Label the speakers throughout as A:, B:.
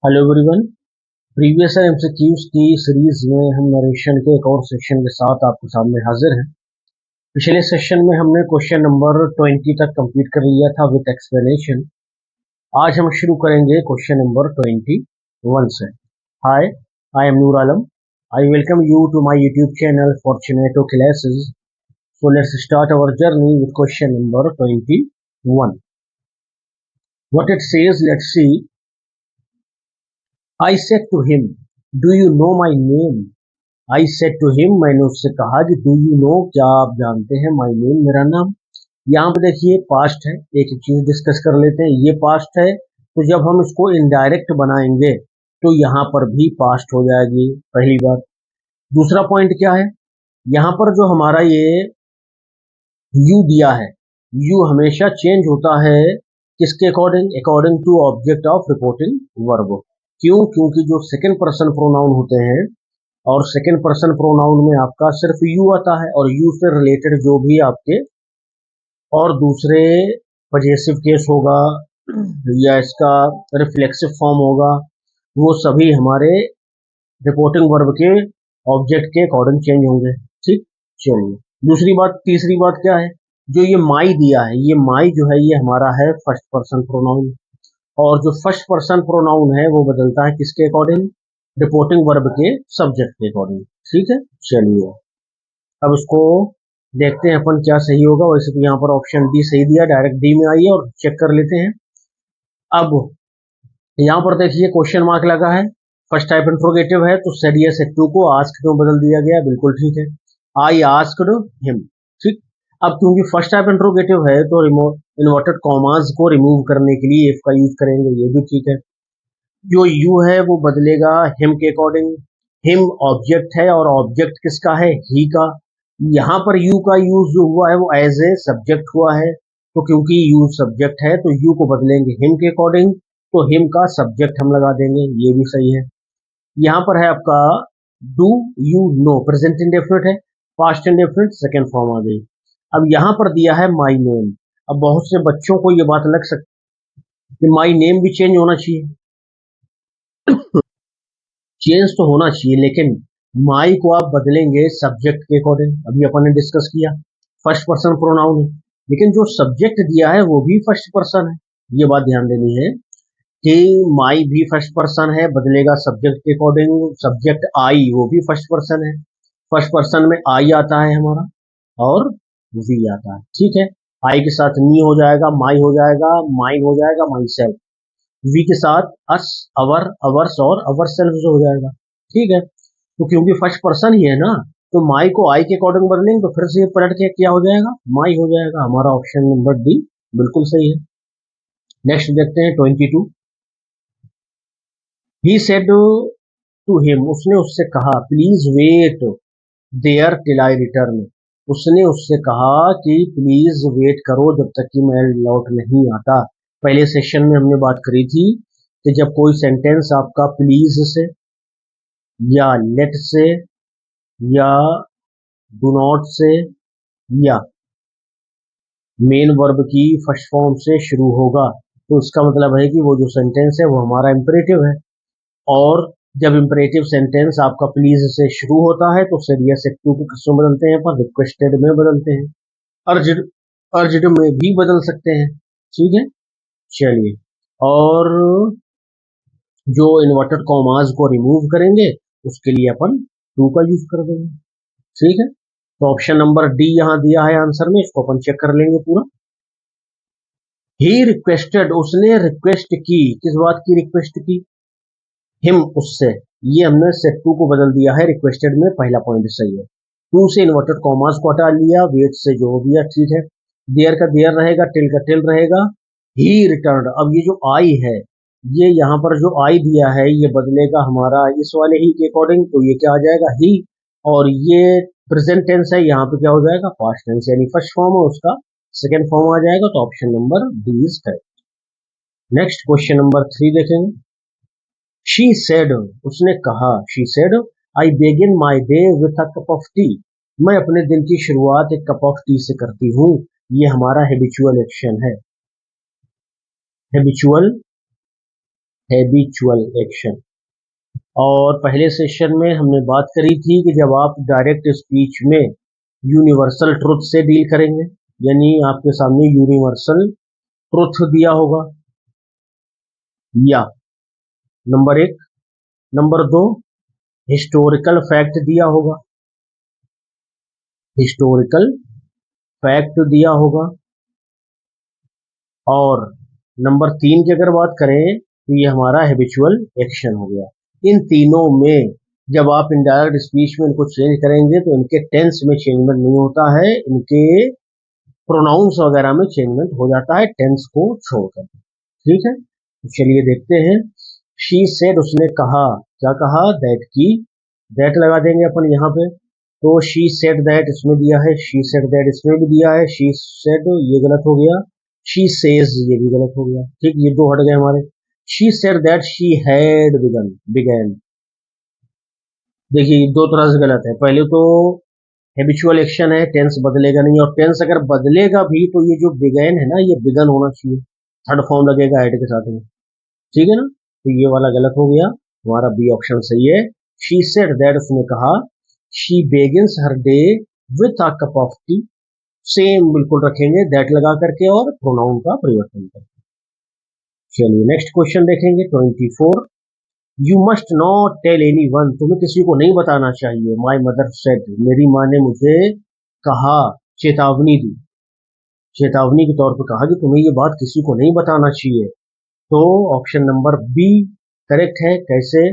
A: Hello everyone. Previous MCQs की series में हम नरेशन के एक और सेक्शन के साथ आपके सामने हाजिर हैं। पिछले सेशन में हमने क्वेश्चन नंबर 20 तक कंप्लीट कर लिया था विद एक्सप्लेनेशन। आज हम शुरू करेंगे क्वेश्चन नंबर 21 से। Hi, I am Noor Alam. I welcome you to my YouTube channel Fortunato classes. So let's start our journey with question number 21। What it says, let's see. I said to him, "Do you know my name?" I said to him, मैंने उससे कहा कि do you know, क्या आप जानते हैं my name, मेरा नाम। यहाँ पे देखिए पास्ट है, एक चीज डिस्कस कर लेते हैं। ये पास्ट है तो जब हम इसको इनडायरेक्ट बनाएंगे तो यहाँ पर भी पास्ट हो जाएगी, पहली बात। दूसरा पॉइंट क्या है, यहाँ पर जो हमारा ये यू दिया है, यू हमेशा चेंज होता है किसके according? According to object of reporting verb. क्यों? क्योंकि जो सेकंड पर्सन प्रोनाउन होते हैं और सेकंड पर्सन प्रोनाउन में आपका सिर्फ यू आता है और यू से रिलेटेड जो भी आपके और दूसरे पजेसिव केस होगा या इसका रिफ्लेक्सिव फॉर्म होगा, वो सभी हमारे रिपोर्टिंग वर्ब के ऑब्जेक्ट के अकॉर्डिंग चेंज होंगे। ठीक, चलिए दूसरी बात। तीसरी बात क्या है, जो ये माई दिया है, ये माई जो है ये हमारा है फर्स्ट पर्सन प्रोनाउन, और जो फर्स्ट पर्सन प्रोनाउन है वो बदलता है किसके अकॉर्डिंग? रिपोर्टिंग वर्ब के सब्जेक्ट के अकॉर्डिंग। ठीक है, चलिए अब इसको देखते हैं अपन क्या सही होगा। वैसे तो यहाँ पर ऑप्शन डी सही दिया, डायरेक्ट डी में आइए और चेक कर लेते हैं। अब यहाँ पर देखिए क्वेश्चन मार्क लगा है, फर्स्ट टाइप इंट्रोगेटिव है तो सेड या सेड टू को आस्क्ड में बदल दिया गया, बिल्कुल ठीक है। आई आस्क्ड हिम, ठीक। अब क्योंकि फर्स्ट टाइप इंट्रोगेटिव है तो इन्वर्टेड कॉमास को रिमूव करने के लिए इफ का यूज करेंगे, ये भी ठीक है। जो यू है वो बदलेगा हिम के अकॉर्डिंग। हिम ऑब्जेक्ट है और ऑब्जेक्ट किसका है? ही का। यहाँ पर यू का यूज जो हुआ है वो एज ए सब्जेक्ट हुआ है, तो क्योंकि यू सब्जेक्ट है तो यू को बदलेंगे हिम के अकॉर्डिंग, तो हिम का सब्जेक्ट हम लगा देंगे, ये भी सही है। यहाँ पर है आपका do you know, present indefinite है, पास्ट इंडेफिनिट सेकेंड फॉर्म आ गई। अब यहाँ पर दिया है माई नेम। अब बहुत से बच्चों को ये बात लग सकती है कि माई नेम भी चेंज होना चाहिए। चेंज तो होना चाहिए, लेकिन माई को आप बदलेंगे सब्जेक्ट के अकॉर्डिंग। अभी अपन ने डिस्कस किया फर्स्ट पर्सन प्रोनाउन है, लेकिन जो सब्जेक्ट दिया है वो भी फर्स्ट पर्सन है। ये बात ध्यान देनी है कि माई भी फर्स्ट पर्सन है, बदलेगा सब्जेक्ट के अकॉर्डिंग। सब्जेक्ट आई वो भी फर्स्ट पर्सन है, फर्स्ट पर्सन में आई आता है हमारा और वी आता है। ठीक है, आई के साथ मी हो जाएगा, माई हो जाएगा, माइन हो जाएगा, माई सेल्फ। वी के साथ अस, अवर, अवर्स और अवर सेल्फ हो जाएगा। ठीक है, तो क्योंकि फर्स्ट पर्सन ही है ना, तो माई को आई के अकॉर्डिंग बदलेंगे तो फिर से पलट के क्या हो जाएगा? माई हो जाएगा। हमारा ऑप्शन नंबर डी बिल्कुल सही है। नेक्स्ट देखते हैं 22। ही सेड टू हिम, उसने उससे कहा, please wait there till I return. उसने उससे कहा कि प्लीज वेट करो जब तक कि मैं लौट नहीं आता। पहले सेशन में हमने बात करी थी कि जब कोई सेंटेंस आपका प्लीज से या लेट से या डू नॉट से या मेन वर्ब की फर्स्ट फॉर्म से शुरू होगा, तो इसका मतलब है कि वो जो सेंटेंस है वो हमारा इंपरेटिव है। और जब इंपरेटिव सेंटेंस आपका प्लीज से शुरू होता है तो सेड या सेड टू को किसमें बदलते हैं? पर रिक्वेस्टेड में बदलते हैं। अर्ज्ड, अर्ज्ड में भी बदल सकते हैं। ठीक है, चलिए और जो इन्वर्टेड कॉमास को रिमूव करेंगे उसके लिए अपन टू का यूज कर देंगे। ठीक है, तो ऑप्शन नंबर डी यहां दिया है आंसर में, इसको अपन चेक कर लेंगे पूरा। ही रिक्वेस्टेड, उसने रिक्वेस्ट की, किस बात की रिक्वेस्ट की? हिम, उससे। ये हमने सेट टू को बदल दिया है रिक्वेस्टेड में, पहला पॉइंट सही है। टू से इन्वर्टेड कॉमास को हटा लिया, वेट से जो दिया ठीक है, देयर का देयर रहेगा, टिल का टिल रहेगा। ही रिटर्न, अब ये जो आई है, ये यहाँ पर जो आई दिया है ये बदलेगा हमारा इस वाले ही के अकॉर्डिंग, तो ये क्या आ जाएगा? ही। और ये प्रेजेंट टेंस है, यहाँ पे क्या हो जाएगा? पास्ट टेंस, यानी फर्स्ट फॉर्म है उसका सेकेंड फॉर्म आ जाएगा, तो option number D is correct. Next question number 3 देखेंगे। शी सेड, उसने कहा, she said I begin my day with a cup of T. मैं अपने दिन की शुरुआत एक कप ऑफ टी से करती हूँ। ये हमारा हैबिचुअल एक्शन है। Habitual habitual action. और पहले सेशन में हमने बात करी थी कि जब आप डायरेक्ट स्पीच में यूनिवर्सल ट्रुथ से डील करेंगे, यानी आपके सामने यूनिवर्सल ट्रुथ दिया होगा, या नंबर 1, नंबर 2 हिस्टोरिकल फैक्ट दिया होगा, हिस्टोरिकल फैक्ट दिया होगा, और नंबर 3 की अगर बात करें तो ये हमारा हैबिचुअल एक्शन हो गया। इन तीनों में जब आप इनडायरेक्ट स्पीच में इनको चेंज करेंगे तो इनके टेंस में चेंजमेंट नहीं होता है, इनके प्रोनाउंस वगैरह में चेंजमेंट हो जाता है टेंस को छोड़कर। ठीक है, तो चलिए देखते हैं। शी सेड, उसने कहा, क्या कहा, दैट की, दैट लगा देंगे अपन यहाँ पे। तो शी सेड दैट इसमें दिया है, शी सेड दैट इसमें भी दिया है, शी सेड ये गलत हो गया, शी सेज ये भी गलत हो गया। ठीक, ये दो हट गए हमारे। She said that she had begun. देखिए दो तरह से गलत है। पहले तो हैबिचुअल एक्शन है, टेंस बदलेगा नहीं, और टेंस अगर बदलेगा भी तो ये जो बिगन है ना, ये बिगन होना चाहिए, थर्ड फॉर्म लगेगा हेड के साथ में। ठीक है ना, तो ये वाला गलत हो गया, हमारा बी ऑप्शन सही है। शी सेड दैट, उसने कहा, she Begins her day with a cup of T, same बिल्कुल रखेंगे दैट लगा करके और प्रोनाउन का परिवर्तन करके। चलिए नेक्स्ट क्वेश्चन देखेंगे 24। You must not tell anyone, तुम्हें किसी को नहीं बताना चाहिए। माई मदर सेड, मेरी माँ ने मुझे कहा, चेतावनी दी, चेतावनी के तौर पर कहा कि तुम्हें ये बात किसी को नहीं बताना चाहिए। तो ऑप्शन नंबर बी करेक्ट है। कैसे,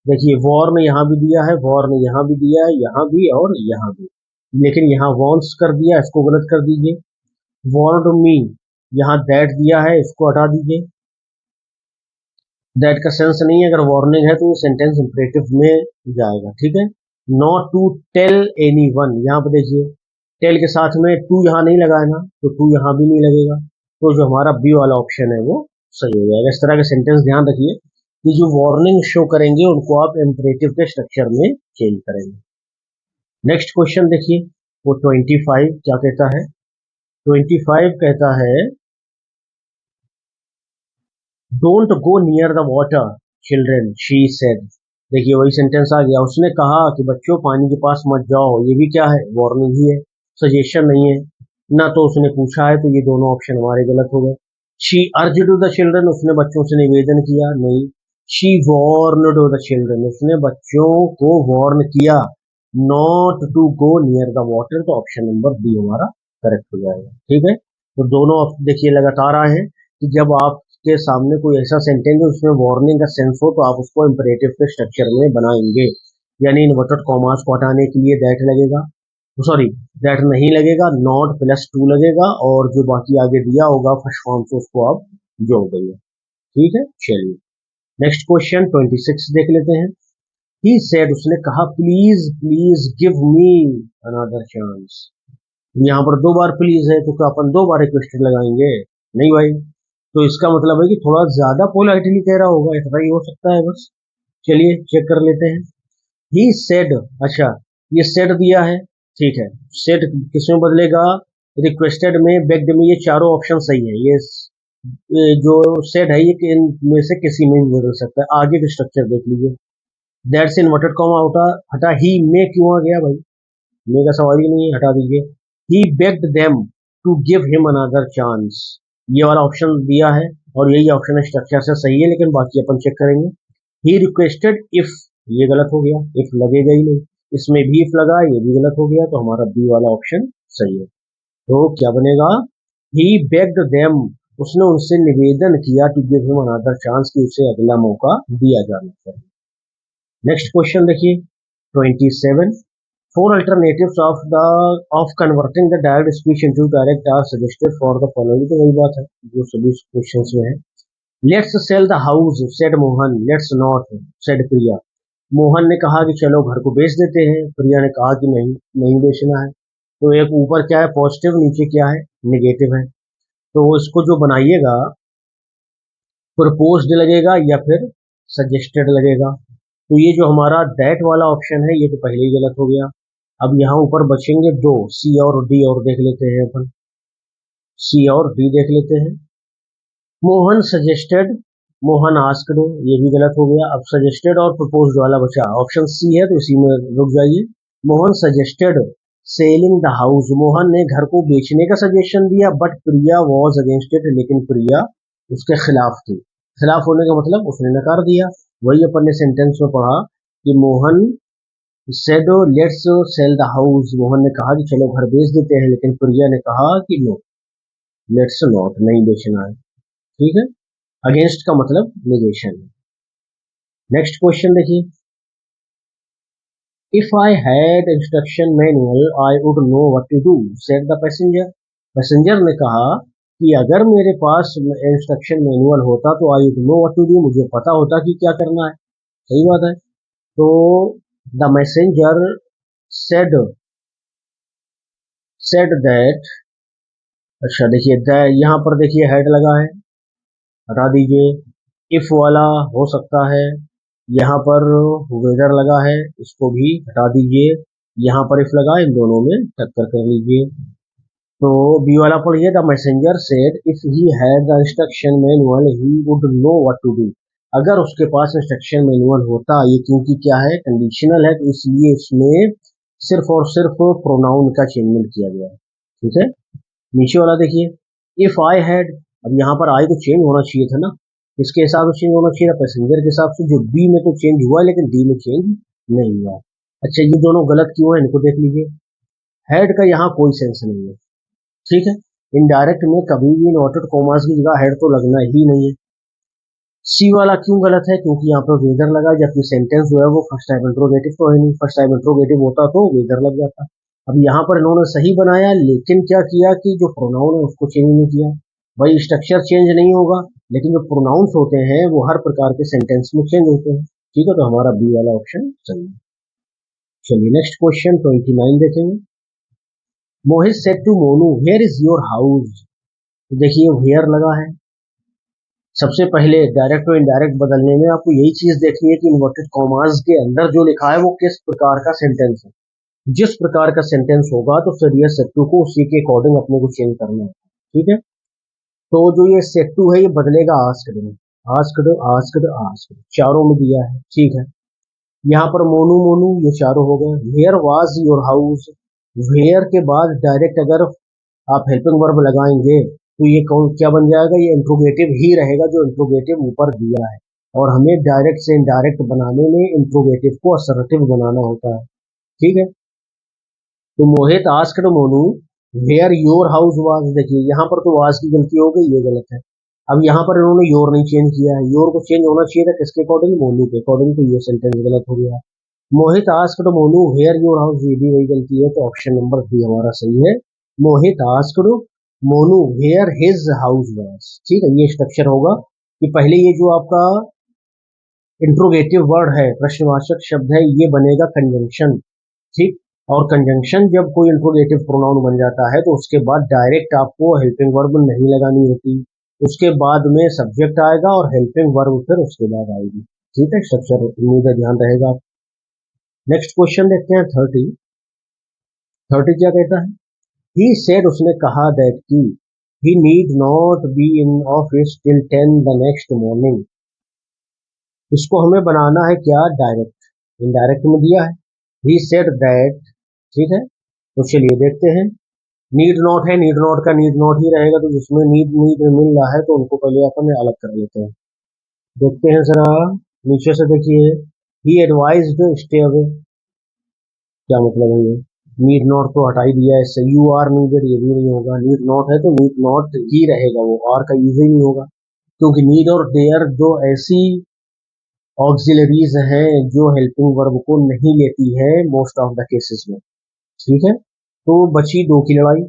A: देखिए वॉर्न यहाँ भी दिया है, वॉर्न यहाँ भी दिया है, यहाँ भी और यहाँ भी, लेकिन यहाँ वॉर्न्स कर दिया, इसको गलत कर दीजिए। वॉर्ड मी, यहाँ दैट दिया है, इसको हटा दीजिए, दैट का सेंस नहीं है, अगर वार्निंग है तो सेंटेंस इंपरेटिव में जाएगा। ठीक है, not to tell anyone, यहाँ पर देखिए टेल के साथ में टू यहाँ नहीं लगाए ना, तो टू यहाँ भी नहीं लगेगा, तो जो हमारा बी वाला ऑप्शन है वो सही हो जाएगा। इस तरह के सेंटेंस ध्यान रखिए कि जो वार्निंग शो करेंगे उनको आप इंपरेटिव के स्ट्रक्चर में चेंज करेंगे। नेक्स्ट क्वेश्चन देखिए, वो 25 क्या कहता है। 25 कहता है, don't go near the water children, she said. देखिए वही सेंटेंस आ गया, उसने कहा कि बच्चों पानी के पास मत जाओ, ये भी क्या है, वार्निंग ही है, सजेशन नहीं है ना, तो उसने पूछा है, तो ये दोनों ऑप्शन हमारे गलत हो गए। She urge to the children, उसने बच्चों से निवेदन किया, नहीं। She warned to the children, उसने बच्चों को वॉर्न किया, not to go near the water, तो ऑप्शन नंबर बी हमारा करेक्ट हो जाएगा। ठीक है, तो दोनों देखिए लगातार आए हैं कि जब आप के सामने कोई ऐसा सेंटेंस है उसमें वार्निंग का सेंस हो तो आप उसको इंपरेटिव के स्ट्रक्चर में बनाएंगे, यानी इन्वर्टेड कॉमास को हटाने के लिए दैट लगेगा, सॉरी दैट नहीं लगेगा, नॉट प्लस टू लगेगा, और जो बाकी आगे दिया होगा फर्स्ट फॉर्म से उसको आप जोड़ देंगे। ठीक है, चलिए नेक्स्ट क्वेश्चन 26 देख लेते हैं। ही सेड, उसने कहा, please please give me another chance. यहाँ पर दो बार प्लीज है, तो क्या अपन दो बार रिक्वेस्टेड लगाएंगे? नहीं भाई, तो इसका मतलब है कि थोड़ा ज्यादा पोलाइटली कह रहा होगा, इतना ही हो सकता है बस। चलिए चेक कर लेते हैं। ही सेड, अच्छा ये सेड दिया है, ठीक है, सेड किसमें बदलेगा, रिक्वेस्टेड में, बेग्ड में, ये चारों ऑप्शन सही है। ये जो सेड है ये इनमें से किसी में भी बदल सकता है। आगे का स्ट्रक्चर देख लीजिए, दैट से इन्वर्टेड कॉमा हटा, ही में क्यों आ गया भाई, में का सवाल ही नहीं है, हटा दीजिए। He begged them to give him another chance, ये वाला ऑप्शन दिया है और यही ऑप्शन स्ट्रक्चर से सही है, लेकिन बाकी अपन चेक करेंगे। ही रिक्वेस्टेड इफ, ये गलत हो गया, इफ लगेगा ही नहीं, इसमें भी इफ लगा, ये भी गलत हो गया, तो हमारा बी वाला ऑप्शन सही है। तो क्या बनेगा, ही बेग्ड देम, उसने उनसे निवेदन किया, to give him another chance, कि उसे अगला मौका दिया जाना चाहिए। नेक्स्ट क्वेश्चन देखिए 27। Four alternatives of converting the direct speech into direct are suggested for the following, तो वही बात है जो सभी क्वेश्चंस में है। Let's sell the house, said Mohan, let's not, said प्रिया। मोहन ने कहा कि चलो घर को बेच देते हैं, प्रिया ने कहा कि नहीं, नहीं बेचना है। तो एक ऊपर क्या है पॉजिटिव, नीचे क्या है नेगेटिव है, तो इसको जो बनाइएगा प्रपोज्ड लगेगा या फिर सजेस्टेड लगेगा। तो ये जो हमारा दैट वाला ऑप्शन है ये तो पहले ही गलत हो गया। अब यहाँ ऊपर बचेंगे दो, सी और डी, और देख लेते हैं अपन, सी और डी देख लेते हैं। मोहन सजेस्टेड मोहन आस्क्ड, ये भी गलत हो गया। अब सजेस्टेड और प्रपोज्ड वाला बचा, ऑप्शन सी है तो इसी में रुक जाइए। Mohan suggested selling the house, Mohan ने घर को बेचने का सजेशन दिया, but Priya was against it, लेकिन प्रिया उसके खिलाफ थी। खिलाफ होने का मतलब उसने नकार दिया। वही अपन ने सेंटेंस में पढ़ा कि Mohan said let's sell the house, Mohan ने कहा कि चलो घर बेच देते हैं, लेकिन प्रिया ने कहा कि नो, लेट्स नॉट, नहीं बेचना है। ठीक है, अगेंस्ट का मतलब निगेशन। नेक्स्ट क्वेश्चन देखिए, if I had instruction manual I would know what to do, said the passenger. Passenger ने कहा कि अगर मेरे पास इंस्ट्रक्शन मैनुअल होता तो I would know what to do, मुझे पता होता कि क्या करना है। सही बात है। तो the messenger said said that, अच्छा देखिए यहाँ पर देखिए हेड लगा है, हटा दीजिए। इफ वाला हो सकता है, यहाँ पर वेदर लगा है, इसको भी हटा दीजिए। यहाँ पर इफ लगा, इन दोनों में टक्कर कर लीजिए। तो बी वाला पढ़िए, the messenger said if he had the instruction manual he would know what to do. अगर उसके पास इंस्ट्रक्शन मैनुअल होता, ये क्योंकि क्या है, कंडीशनल है, तो इसलिए इसमें सिर्फ और सिर्फ प्रोनाउन का चेंजमेंट किया गया है। ठीक है, नीचे वाला देखिए, इफ आई हैड, अब यहाँ पर आई तो चेंज होना चाहिए था ना, इसके हिसाब से चेंज होना चाहिए था पैसेंजर के हिसाब से, जो बी में तो चेंज हुआ लेकिन डी में चेंज नहीं हुआ। अच्छा, ये दोनों गलत क्यों है, इनको देख लीजिए। हेड का यहाँ कोई सेंस नहीं है। ठीक है, इनडायरेक्ट में कभी भी इन्वर्टेड कॉमास की जगह हेड तो लगना ही नहीं है। सी वाला क्यों गलत है, क्योंकि यहाँ पर वेदर लगा, जबकि सेंटेंस जो है वो फर्स्ट टाइम इंट्रोगेटिव तो है नहीं, फर्स्ट टाइम इंट्रोगेटिव होता तो वेदर लग जाता। अब यहाँ पर इन्होंने सही बनाया, लेकिन क्या किया कि जो प्रोनाउन है उसको चेंज नहीं किया। भाई स्ट्रक्चर चेंज नहीं होगा, लेकिन जो प्रोनाउंस होते हैं वो हर प्रकार के सेंटेंस में चेंज होते हैं। ठीक है, तो हमारा बी वाला ऑप्शन सही है। चलिए नेक्स्ट क्वेश्चन 29 देखेंगे। Mohit said to Monu where is your house, देखिए वेयर लगा है। सबसे पहले डायरेक्ट और इनडायरेक्ट बदलने में आपको यही चीज देखनी है कि इन्वर्टेड कॉमास के अंदर जो लिखा है वो किस प्रकार का सेंटेंस है। जिस प्रकार का सेंटेंस होगा तो फिर ये सेट टू को उसी के अकॉर्डिंग अपने को चेंज करना है। ठीक है, तो जो ये सेट टू है ये बदलेगा आस्क्ड में, आस्क्ड आस्क्ड आस्क्ड, चारों में दिया है। ठीक है, यहाँ पर मोनू मोनू ये चारों हो गए। Where was your house, where के बाद डायरेक्ट अगर आप हेल्पिंग वर्ब लगाएंगे तो ये कौन क्या बन जाएगा, ये इंट्रोगेटिव ही रहेगा, जो इंट्रोगेटिव ऊपर दिया है। और हमें डायरेक्ट से इनडायरेक्ट बनाने में इंट्रोगेटिव को असर्टिव बनाना होता है। ठीक है, तो Mohit asked Monu where your house was, देखिए यहाँ पर तो वाज की गलती हो गई, ये गलत है। अब यहाँ पर इन्होंने योर नहीं चेंज किया है, योर को चेंज होना चाहिए था किसके अकॉर्डिंग, मोनू के अकॉर्डिंग, तो ये सेंटेंस गलत हो गया। Mohit asked Monu where your house, ये भी वही गलती है, तो ऑप्शन नंबर डी हमारा सही है। Mohit asked Monu where his house was. ठीक है, ये स्ट्रक्चर होगा कि पहले ये जो आपका इंट्रोगेटिव वर्ड है, प्रश्नवाचक शब्द है, ये बनेगा कंजंक्शन। ठीक, और कंजंक्शन जब कोई इंट्रोगेटिव प्रोनाउन बन जाता है तो उसके बाद डायरेक्ट आपको हेल्पिंग वर्ब नहीं लगानी होती, उसके बाद में सब्जेक्ट आएगा और हेल्पिंग वर्ब फिर उसके बाद आएगी। ठीक है, स्ट्रक्चर उम्मीद है ध्यान रहेगा। नेक्स्ट क्वेश्चन देखते हैं 30। 30 क्या कहता है, ही सेड, उसने कहा दैट की he need not be in office till 10 the next morning. इसको हमें बनाना है क्या, डायरेक्ट, इनडायरेक्ट में दिया है ही सेड दैट। ठीक है, तो चलिए देखते हैं। नीड नॉट है, नीड नॉट का नीड नॉट ही रहेगा, तो जिसमें नीड नीड मिल रहा है तो उनको पहले अपन अलग कर लेते हैं। देखते हैं जरा, नीचे से देखिए, ही एडवाइज्ड स्टे अवे, क्या मतलब है ये, नीड नॉट तो हटा ही दिया है, इससे यू आर नीडेड ये भी नहीं होगा, नीड नॉट है तो नीड नॉट ही रहेगा, वो आर का यूज ही नहीं होगा, क्योंकि नीड और डेयर जो ऐसी ऑक्सिलरीज हैं जो हेल्पिंग वर्ब को नहीं लेती है मोस्ट ऑफ द केसेस में। ठीक है, तो बची दो की लड़ाई।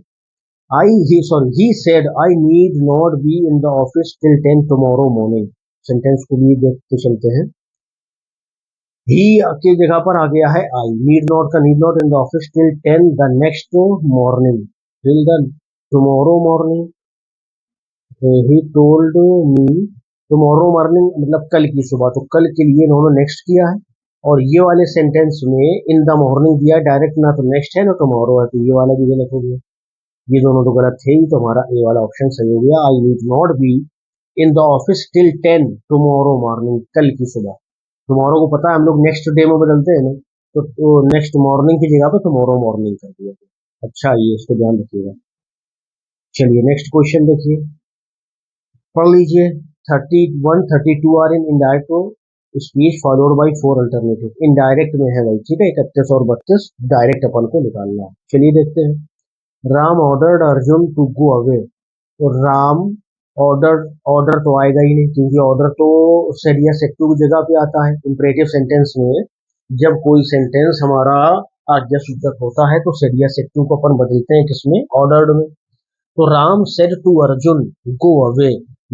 A: he said I need not be in the office till 10 tomorrow morning। Sentence को भी देखते चलते हैं। ही की जगह पर आ गया है आई, नीड नॉट का need not in the office till 10 the next morning, till the tomorrow morning, he told me tomorrow morning मतलब कल की सुबह, तो कल के लिए इन्होंने नेक्स्ट किया है। और ये वाले सेंटेंस में इन द मॉर्निंग दिया डायरेक्ट, ना तो नेक्स्ट है ना टुमारो है, तो ये वाला भी गलत हो गया। ये दोनों तो गलत थे ही, तो हमारा ए वाला ऑप्शन सही हो गया, I need not be in the office till 10 tomorrow morning, कल की सुबह। टुमारो को पता है हम लोग नेक्स्ट डे में बदलते हैं ना, तो नेक्स्ट मॉर्निंग की जगह पे टुमारो मॉर्निंग कर दिया। अच्छा, ये इसको ध्यान रखिएगा। चलिए नेक्स्ट क्वेश्चन देखिए, पढ़ लीजिए। 31 32 are in indirect speech followed by 4 alternative. Indirect में है भाई, ठीक है, 31 और 32। डायरेक्ट अपन को निकालना है। चलिए देखते हैं। Ram ordered Arjun to go away. तो राम ऑर्डर, ऑर्डर तो आएगा ही नहीं, क्योंकि ऑर्डर तो सेड या सेड टू की जगह पे आता है इंपरेटिव सेंटेंस में। जब कोई सेंटेंस हमारा आज्ञा सूचक होता है तो सेड या सेड टू को अपन बदलते हैं किसमें, ऑर्डर्ड में। तो Ram said to Arjun go away,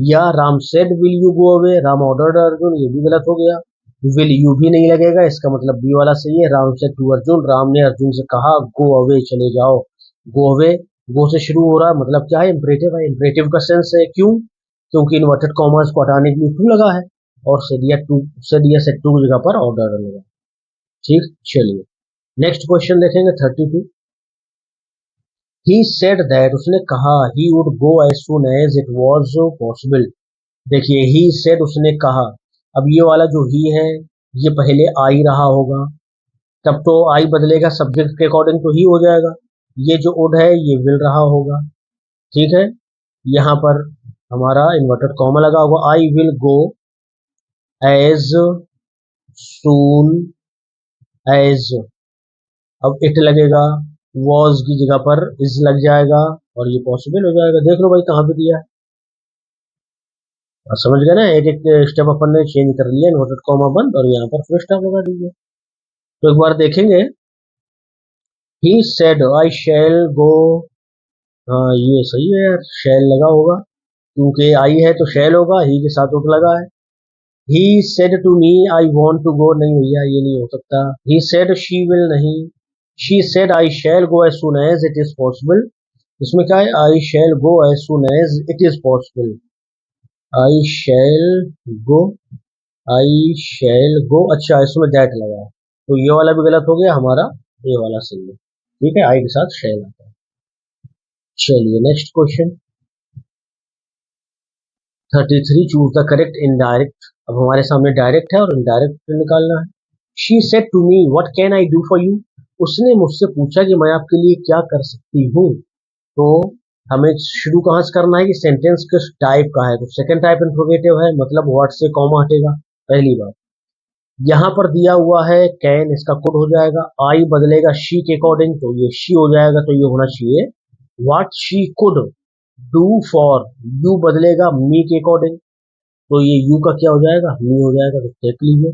A: या Ram said will you go away, Ram ordered Arjun, ये भी गलत हो गया। विल यू भी नहीं लगेगा, इसका मतलब बी वाला सही है। राम सेड टू अर्जुन, राम ने अर्जुन से कहा गो अवे, चले जाओ। गो अवे, गो से शुरू हो रहा है, मतलब क्या है, इंपरेटिव है। इंपरेटिव का सेंस है, क्यों, क्योंकि इन्वर्टेड कॉमर्स को हटाने के लिए टू लगा है, और सेड या सेड टू की जगह पर ऑर्डर लगा। ठीक, चलिए नेक्स्ट क्वेश्चन देखेंगे 32। ही सेड दैट, उसने कहा, he would go as soon as it was possible. देखिए, ही सेड, उसने कहा। अब ये वाला जो ही है, ये पहले आई रहा होगा, तब तो आई बदलेगा सब्जेक्ट के अकॉर्डिंग तो ही हो जाएगा। ये जो वुड है ये विल रहा होगा, ठीक है। यहाँ पर हमारा इन्वर्टेड कॉमा लगा होगा, I will go as soon as. अब इट लगेगा, वॉज की जगह पर इज लग जाएगा, और ये पॉसिबल हो जाएगा। देख लो भाई कहाँ पे दिया है, और समझ गए ना, एक एक स्टेप अपन ने चेंज कर लिया, इन्वर्टेड कॉमा बंद, और यहाँ पर फुल स्टॉप लगा दीजिए। तो एक बार देखेंगे, ही सेड आई शैल गो। हाँ ये सही है यार, शैल लगा होगा, क्योंकि आई है तो शैल होगा, ही के साथ उठ लगा है। He said to me I want to go, नहीं भैया ये नहीं हो सकता। ही सेड शी विल, नहीं। She said I shall go as soon as it is possible, इसमें क्या है, I shall go as soon as it is possible. I shall go, I shall go, अच्छा इसमें दैट लगा है, तो ये वाला भी गलत हो गया हमारा, ये वाला सही है, ठीक है, आई के साथ शैल आता है। चलिए next question 33, choose the correct indirect. अब हमारे सामने डायरेक्ट है और इनडायरेक्ट निकालना है। She said to me what can I do for you. उसने मुझसे पूछा कि मैं आपके लिए क्या कर सकती हूँ। तो हमें शुरू कहाँ से करना है कि सेंटेंस किस टाइप का है, तो सेकंड टाइप इंट्रोगेटिव है, मतलब व्हाट से कॉमा हटेगा, पहली बात। यहाँ पर दिया हुआ है कैन, इसका कुड हो जाएगा। आई बदलेगा शी के अकॉर्डिंग, तो ये शी हो जाएगा, तो ये होना चाहिए what she could do for you, बदलेगा मी के अकॉर्डिंग, तो ये यू का क्या हो जाएगा, मी हो जाएगा। तो देख लीजिए,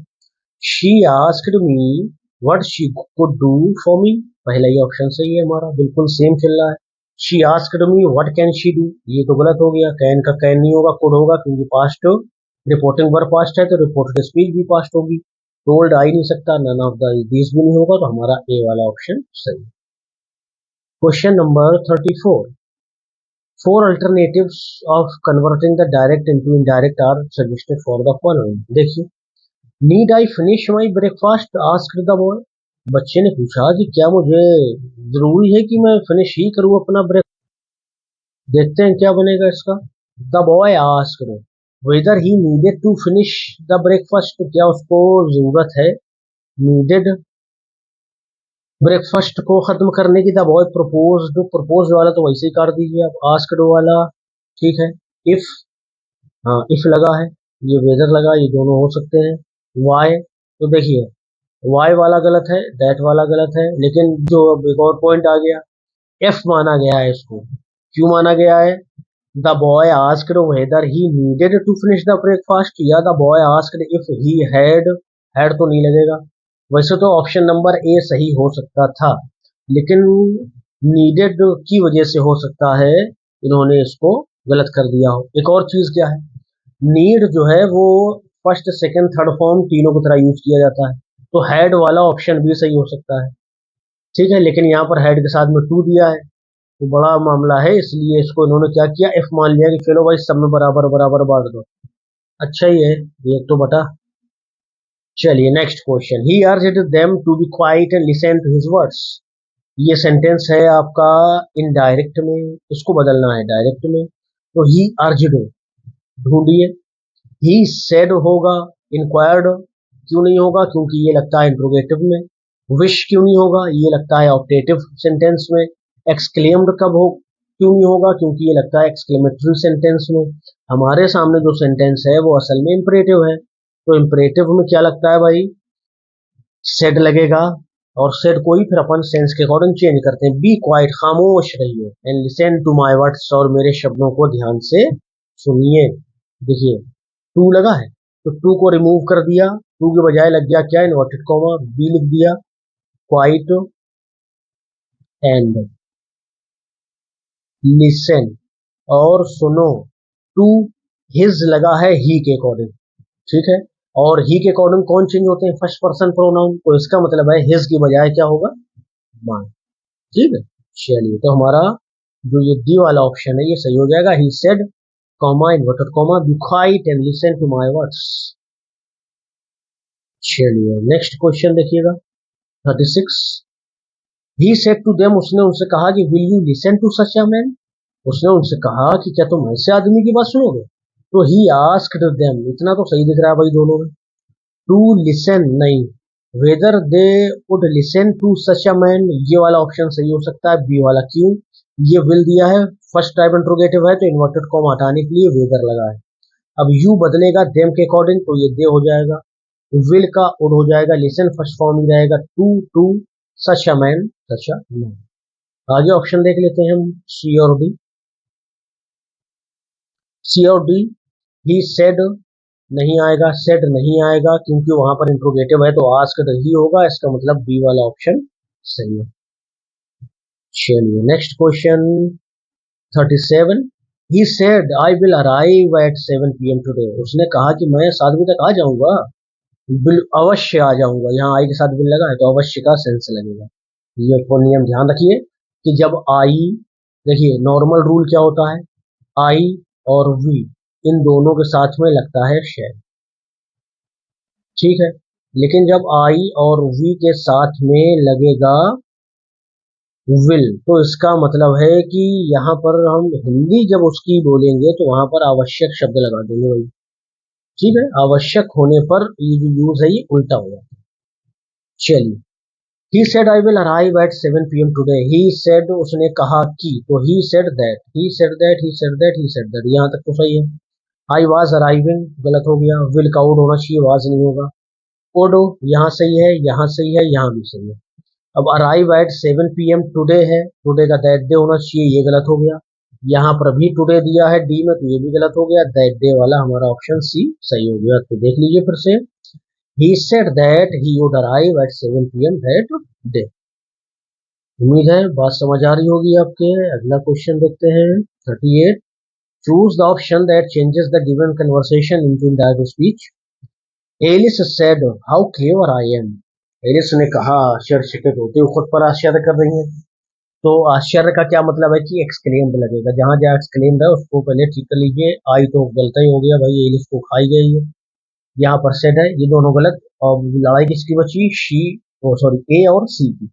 A: she asked me what she could do for me, पहला ही ऑप्शन सही है हमारा, बिल्कुल सेम चल रहा है। She asked me what can she do, ये तो गलत हो गया, कैन का कैन नहीं होगा, कुड होगा, क्योंकि पास्ट रिपोर्टिंग वर्ब पास्ट है, तो रिपोर्टेड स्पीच भी पास्ट होगी। टोल्ड आ ही नहीं सकता, नन ऑफ द दिस भी नहीं होगा, तो हमारा ए वाला ऑप्शन सही। Question number 34, four alternatives of converting the direct into indirect are suggested for the following. देखिए, need I finish my breakfast, asked the boy. बच्चे ने पूछा कि क्या मुझे जरूरी है कि मैं फिनिश ही करूं अपना ब्रेक। देखते हैं क्या बनेगा इसका। The boy asked whether he needed to finish the breakfast, तो क्या उसको जरूरत है नीडेड ब्रेकफास्ट को खत्म करने की। द बॉय प्रपोज्ड, प्रपोज वाला तो वैसे ही कर दीजिए, अब आस्क्ड वाला ठीक है। इफ, हाँ इफ लगा है, ये वेदर लगा, ये दोनों हो सकते हैं। वाई, तो देखिए वाई वाला गलत है, दैट वाला गलत है, लेकिन जो अब एक और पॉइंट आ गया, एफ माना गया है इसको। क्यों माना गया है, the boy asked whether he needed to finish the breakfast, या the boy asked if he had तो नहीं लगेगा। वैसे तो ऑप्शन नंबर ए सही हो सकता था, लेकिन नीडेड की वजह से हो सकता है इन्होंने इसको गलत कर दिया हो। एक और चीज क्या है, नीड जो है वो फर्स्ट सेकंड थर्ड फॉर्म तीनों की तरह यूज किया जाता है, तो हैड वाला ऑप्शन भी सही हो सकता है, ठीक है। लेकिन यहाँ पर हेड के साथ में टू दिया है, तो बड़ा मामला है, इसलिए इसको इन्होंने क्या किया, एफ मान लिया कि चलो भाई सब में बराबर बराबर बांट दो। अच्छा ही है ये तो बटा। चलिए next question, he urged them to be quiet and listen to his words. ये सेंटेंस है आपका इनडायरेक्ट में, इसको बदलना है डायरेक्ट में, तो ही अर्ज्ड, ढूंढिए। ही सेड होगा, इंक्वायर्ड क्यों नहीं होगा, क्योंकि ये लगता है इंट्रोगेटिव में। विश क्यों नहीं होगा, ये लगता है ऑप्टेटिव सेंटेंस में। एक्सक्लेम्ड कब हो, क्यों नहीं होगा, क्योंकि ये लगता है एक्सक्लेमेटरी सेंटेंस में। हमारे सामने जो सेंटेंस है वो असल में इंपरेटिव है, तो इंपरेटिव में क्या लगता है भाई, सेड लगेगा। और सेड को ही फिर अपन सेंस के अकॉर्डिंग चेंज करते हैं। बी क्वाइट, खामोश रहिए, and listen to my words, और मेरे शब्दों को ध्यान से सुनिए। देखिए टू लगा है, तो टू को रिमूव कर दिया, टू के बजाय लग गया क्या, इन्वर्टेड कॉमा, बी लिख दिया, क्वाइट एंड लिसन, और सुनो। टू हिज लगा है ही के अकॉर्डिंग, ठीक है। और ही के अकॉर्डिंग कौन चेंज होते हैं, फर्स्ट पर्सन प्रोनाउन, तो इसका मतलब है हिज की बजाय क्या होगा, माय। ठीक है, चलिए तो हमारा जो ये डी वाला ऑप्शन है ये सही हो जाएगा। He said comma inverted comma be quiet and listen to my words. चलिए नेक्स्ट क्वेश्चन देखिएगा 36। ही सेड टू देम, उसने उनसे कहा कि will you listen to such a man, उसने उनसे कहा कि क्या तुम ऐसे आदमी की बात सुनोगे। तो ही आस्क्ड देम, इतना तो सही दिख रहा है भाई दोनों में। टू लिसन नहीं, whether they would listen to such a man, ये वाला ऑप्शन सही हो सकता है, बी वाला। क्यों, ये विल दिया है, फर्स्ट टाइप इंट्रोगेटिव है, तो इन्वर्टेड कॉमा हटाने के लिए वेदर लगा है। अब यू बदलेगा देम के अकॉर्डिंग, तो ये दे हो जाएगा, विल का वुड हो जाएगा, लिसन फर्स्ट फॉर्म ही रहेगा, to to such a man, such a man. आगे ऑप्शन देख लेते हैं हम, सी और डी। सी और डी, ही सेड नहीं आएगा, सेड नहीं आएगा, क्योंकि वहां पर इंट्रोगेटिव है, तो आस्क्ड ही होगा, इसका मतलब बी वाला ऑप्शन सही है। चलिए next question 37। He said I will arrive at 7 PM today, उसने कहा कि मैं 7 बजे तक आ जाऊंगा, बिल अवश्य आ जाऊंगा, यहाँ आई के साथ बिल लगा है तो अवश्य का सेंस लगेगा। ये को नियम ध्यान रखिए कि जब आई, देखिए नॉर्मल रूल क्या होता है, आई और वी इन दोनों के साथ में लगता है शेड, ठीक है। लेकिन जब आई और वी के साथ में लगेगा विल, तो इसका मतलब है कि यहाँ पर हम हिंदी जब उसकी बोलेंगे तो वहां पर आवश्यक शब्द लगा देंगे भाई, ठीक है। आवश्यक होने पर ये जो यूज है ये उल्टा हो जाता है। चलिए, he said I will arrive at 7 PM today, he said उसने कहा कि, तो he said that, he said that, he said that, he said that, यहाँ तक तो सही है। आई वाज अराइविंग गलत हो गया, विल का वुड होना चाहिए, वाज नहीं होगा। वुड यहाँ सही है, यहाँ सही है, यहाँ भी सही है। अब अराइव एट 7 PM टुडे है, टुडे का दैट डे होना चाहिए, ये गलत हो गया। यहाँ पर भी टुडे दिया है डी में, तो ये भी गलत हो गया। दैट डे वाला हमारा ऑप्शन सी सही हो गया। तो देख लीजिए फिर से, he said that he would arrive at 7 PM that day. उम्मीद है बात समझ आ रही होगी आपके। अगला क्वेश्चन देखते हैं 38। Choose the option that changes the given conversation into indirect speech. Alice said how clever I am, Alice ने कहा आश्चर्यचकित होते हुए, खुद पर आश्चर्य कर रही है। तो आश्चर्य का क्या मतलब है कि एक्सक्लेम्ड लगेगा, जहां जहां एक्सक्लेम्ड है उसको पहले ठीक कर लीजिए। आई तो गलत ही हो गया भाई, एलिस को खाई गई है। यहाँ पर सेड है, ये दोनों गलत। और लड़ाई किसकी बची, शी, ओ सॉरी, ए और सी की।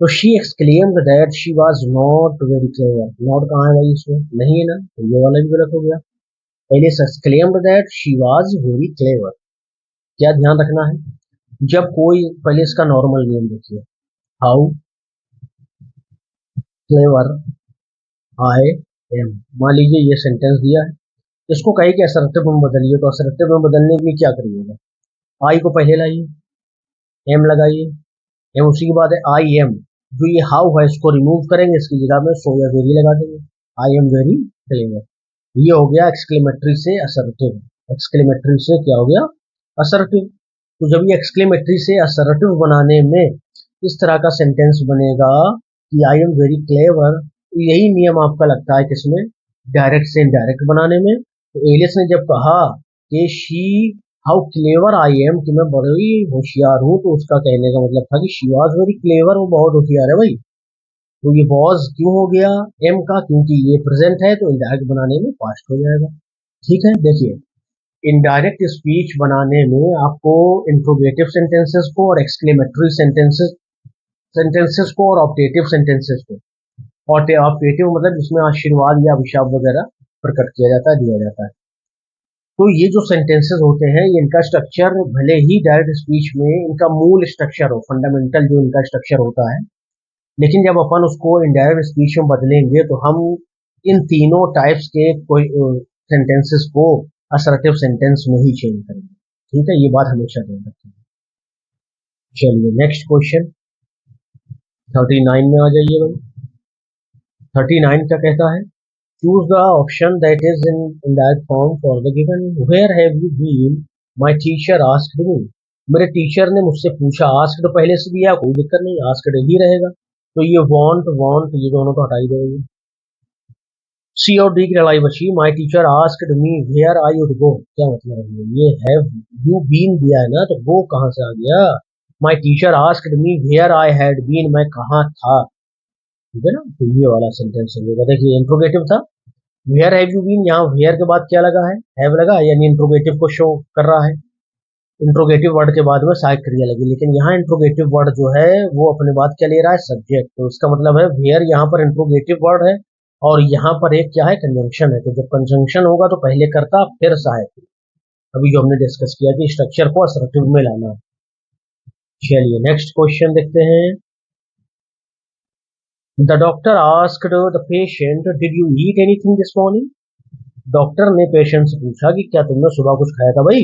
A: तो she exclaimed that she was not very clever, not कहाँ है भाई इसमें, नहीं है ना, तो ये वाला भी गलत हो गया। पहले exclaimed that she was very clever. क्या ध्यान रखना है, जब कोई, पहले इसका नॉर्मल नेम देखिए, हाउ क्लेवर आई एम। मान लीजिए ये सेंटेंस दिया है, इसको कहे कि असर्टिव में बदलिए, तो असर्टिव में बदलने के लिए क्या करिएगा, आई को पहले लाइए, एम लगाइए, एम उसी के बाद है आई एम। जो ये हाउ है इसको रिमूव करेंगे, इसकी जगह में सो या वेरी लगा देंगे, आई एम वेरी क्लेवर। ये हो गया एक्सक्लेमेटरी से असर्टिव, एक्सक्लेमेटरी से क्या हो गया, असर्टिव। तो जब ये एक्सक्लेमेटरी से असर्टिव बनाने में इस तरह का सेंटेंस बनेगा कि आई एम वेरी क्लेवर, तो यही नियम आपका लगता है किसमें, डायरेक्ट से इनडायरेक्ट बनाने में। तो एलियस ने जब कहा कि she how clever I M, कि मैं बड़ी होशियार हूँ, तो उसका कहने का मतलब था कि शी वॉज वेरी क्लेवर, वो बहुत होशियार है भाई। तो ये वॉज क्यों हो गया एम का, क्योंकि ये प्रेजेंट है, तो इनडायरेक्ट बनाने में पास्ट हो जाएगा। ठीक है, देखिए इनडायरेक्ट स्पीच बनाने में आपको इंट्रोगेटिव सेंटेंसेस को और एक्सक्लेमेटरी सेंटेंसेस सेंटेंसेस को और ऑप्टेटिव सेंटेंसेस को, और ऑप्टेटिव मतलब जिसमें आशीर्वाद या अभिशाप वगैरह प्रकट किया जाता है, दिया जाता है। तो ये जो सेंटेंसेस होते हैं इनका स्ट्रक्चर भले ही डायरेक्ट स्पीच में इनका मूल स्ट्रक्चर हो, फंडामेंटल जो इनका स्ट्रक्चर होता है, लेकिन जब अपन उसको इनडायरेक्ट स्पीच में बदलेंगे तो हम इन तीनों टाइप्स के कोई सेंटेंसेस को असर्टिव सेंटेंस में ही चेंज करेंगे। ठीक है, ये बात हमेशा ध्यान रखें। चलिए नेक्स्ट क्वेश्चन 39 में आ जाइए भाई। 39 क्या कहता है? Choose the option that is in that form for the given. Where have you been? My teacher asked me. मेरे टीचर ने मुझसे पूछा। asked तो पहले से दिया, कोई दिक्कत नहीं, asked ही रहेगा। तो ये want ये दोनों तो हटा ही देंगे। C और D की लड़ाई बची। My teacher asked me where I would go. क्या मतलब है? ये have you been दिया है ना, तो go कहाँ से आ गया? My teacher asked me where I had been. मैं कहाँ था, ठीक है ना। तो ये वाला सेंटेंस होगा। देखिए इंट्रोगेटिव था, वेयर हैव यू बीन, यहाँ वेयर के बाद क्या लगा है? हैव लगा, यानी इंट्रोगेटिव को शो कर रहा है। इंट्रोगेटिव वर्ड के बाद में सहायक क्रिया लगी, लेकिन यहाँ इंट्रोगेटिव वर्ड जो है वो अपने बाद क्या ले रहा है? सब्जेक्ट। तो इसका मतलब है वेयर यहाँ पर इंट्रोगेटिव वर्ड है और यहाँ पर एक क्या है? कंजंक्शन है। तो जब कंजंक्शन होगा तो पहले कर्ता फिर सहायक। अभी जो हमने डिस्कस किया कि स्ट्रक्चर को असर्टिव में लाना। चलिए नेक्स्ट क्वेश्चन देखते हैं। The doctor asked the patient, "Did you eat anything this morning?" Doctor ने पेशेंट से पूछा कि क्या तुमने सुबह कुछ खाया था भाई।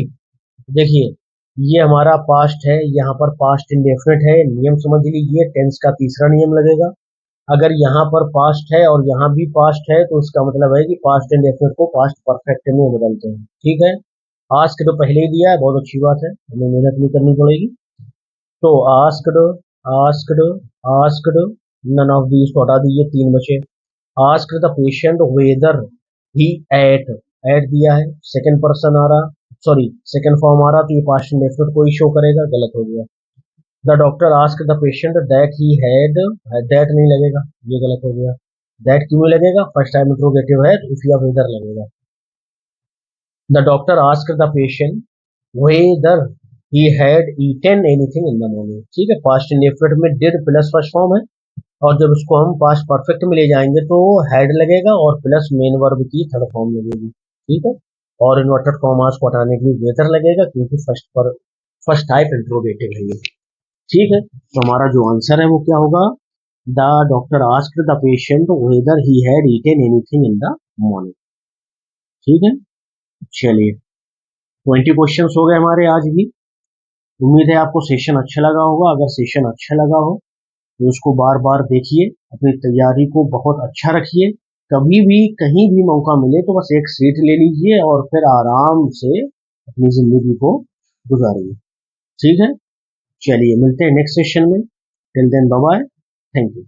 A: देखिए ये हमारा पास्ट है, यहाँ पर पास्ट इंडेफिनिट है। नियम समझ लीजिए, टेंस का तीसरा नियम लगेगा। अगर यहाँ पर पास्ट है और यहाँ भी पास्ट है तो इसका मतलब है कि पास्ट इंडेफिनिट को पास्ट परफेक्ट में बदलते हैं। ठीक है, आस्क्ड तो पहले ही दिया है, बहुत अच्छी बात है, हमें मेहनत नहीं करनी पड़ेगी। तो asked asked asked, none of these को हटा दीजिए, तीन बचे। Asked the patient whether he ate दिया है, सेकंड पर्सन आ रहा, सॉरी सेकंड फॉर्म आ रहा, तो ये पास्ट इंडेफिनिट को ही शो करेगा, गलत हो गया। The doctor asked the patient that he had, that नहीं लगेगा, ये गलत हो गया। दैट क्यों नहीं लगेगा? फर्स्ट टाइम इंट्रोगेटिव है, इफ या वेदर लगेगा। The doctor asked the patient whether he had eaten anything in the morning. ठीक है, पास्ट इंडेफिनिट में डिड प्लस फर्स्ट फॉर्म है, और जब इसको हम पास्ट परफेक्ट में ले जाएंगे तो हैड लगेगा और प्लस मेन वर्ब की थर्ड फॉर्म लगेगी। ठीक है, और इन्वर्टेड कॉमास को हटाने के लिए वेदर लगेगा, क्योंकि फर्स्ट टाइप इंट्रोगेटिव है ये। ठीक है, तो हमारा जो आंसर है वो क्या होगा? The doctor asked the patient whether he had eaten anything in the morning. ठीक है, चलिए 20 क्वेश्चन हो गए हमारे आज भी। उम्मीद है आपको सेशन अच्छा लगा होगा। अगर सेशन अच्छा लगा हो तो उसको बार बार देखिए, अपनी तैयारी को बहुत अच्छा रखिए। कभी भी कहीं भी मौका मिले तो बस एक सीट ले लीजिए और फिर आराम से अपनी जिंदगी को गुजारिए। ठीक है, चलिए मिलते हैं नेक्स्ट सेशन में। Till then bye bye, thank you.